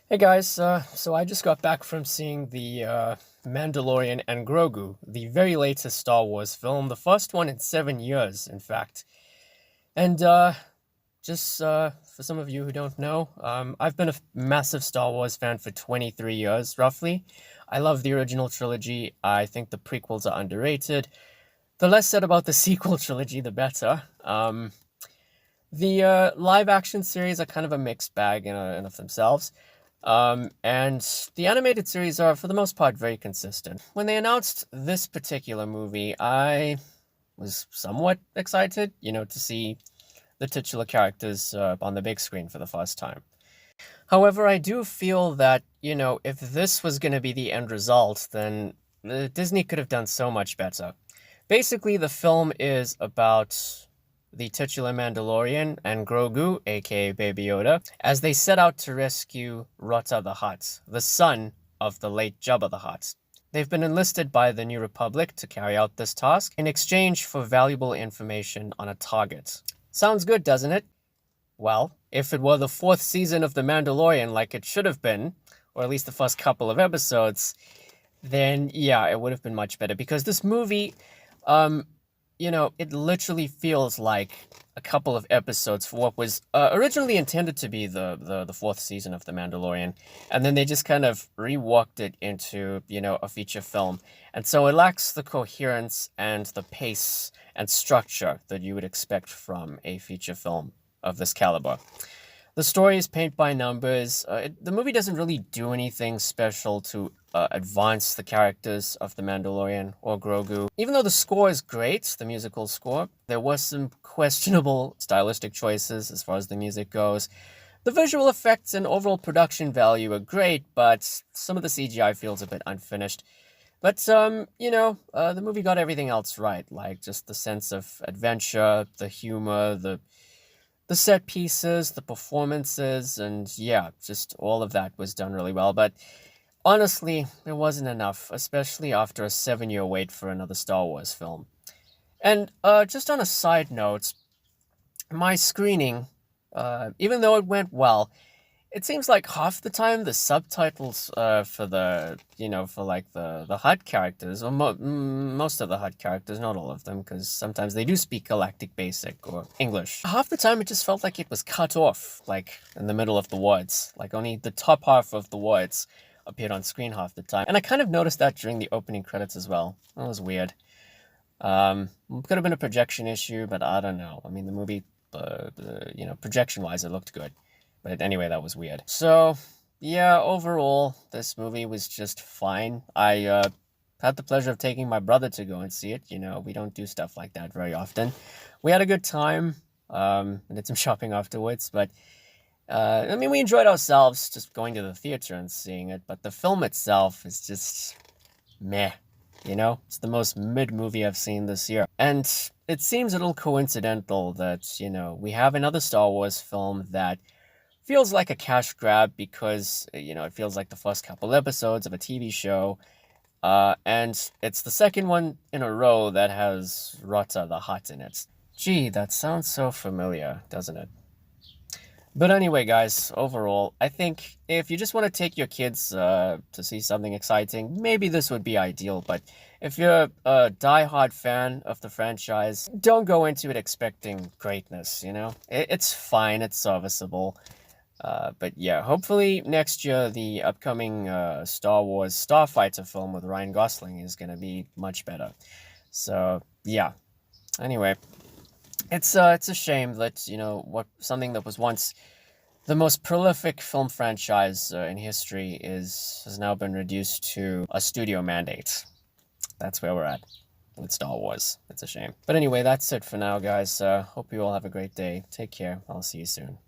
Hey guys, so I just got back from seeing the Mandalorian and Grogu, the very latest Star Wars film, the first one in 7 years, in fact. And just for some of you who don't know, I've been a massive Star Wars fan for 23 years, roughly. I love the original trilogy. I think the prequels are underrated. The less said about the sequel trilogy, the better. The live action series are kind of a mixed bag in of themselves. And the animated series are, for the most part, very consistent. When they announced this particular movie, I was somewhat excited, to see the titular characters on the big screen for the first time. However, I do feel that, if this was going to be the end result, then Disney could have done so much better. Basically, the film is about the titular Mandalorian and Grogu, aka Baby Yoda, as they set out to rescue Rota the Hutt, the son of the late Jabba the Hutt. They've been enlisted by the New Republic to carry out this task in exchange for valuable information on a target. Sounds good, doesn't it? Well, if it were the fourth season of The Mandalorian like it should have been, or at least the first couple of episodes, then yeah, it would have been much better because this movie, um, it literally feels like a couple of episodes for what was originally intended to be the fourth season of The Mandalorian, and then they just kind of reworked it into a feature film, and so it lacks the coherence and the pace and structure that you would expect from a feature film of this caliber. The story is paint by numbers. The movie doesn't really do anything special to advance the characters of the Mandalorian or Grogu. Even though the score is great, the musical score, there was some questionable stylistic choices as far as the music goes. The visual effects and overall production value are great, but some of the CGI feels a bit unfinished. But, the movie got everything else right, like just the sense of adventure, the humor, the set pieces, the performances, and yeah, just all of that was done really well. But honestly, it wasn't enough, especially after a 7 year wait for another Star Wars film. And just on a side note, my screening, even though it went well, it seems like half the time the subtitles for for like the HUD characters, or most of the HUD characters, not all of them, because sometimes they do speak Galactic Basic or English. Half the time it just felt like it was cut off, like in the middle of the words. Like only the top half of the words appeared on screen half the time. And I kind of noticed that during the opening credits as well. That was weird. Could have been a projection issue, but I don't know. I mean, the movie, projection-wise, it looked good. But anyway, that was weird. So, yeah, overall, this movie was just fine. I had the pleasure of taking my brother to go and see it. We don't do stuff like that very often. We had a good time, and did some shopping afterwards. But, we enjoyed ourselves just going to the theater and seeing it. But the film itself is just meh. It's the most mid movie I've seen this year. And it seems a little coincidental that, we have another Star Wars film that feels like a cash grab because, it feels like the first couple episodes of a TV show. And it's the second one in a row that has Rota the Hutt in it. Gee, that sounds so familiar, doesn't it? But anyway, guys, overall, I think if you just want to take your kids to see something exciting, maybe this would be ideal. But if you're a die-hard fan of the franchise, don't go into it expecting greatness, It's fine, it's serviceable. But yeah, hopefully next year the upcoming Star Wars Starfighter film with Ryan Gosling is going to be much better. So yeah. Anyway, it's a shame that what something that was once the most prolific film franchise in history has now been reduced to a studio mandate. That's where we're at with Star Wars. It's a shame. But anyway, that's it for now, guys. Hope you all have a great day. Take care. I'll see you soon.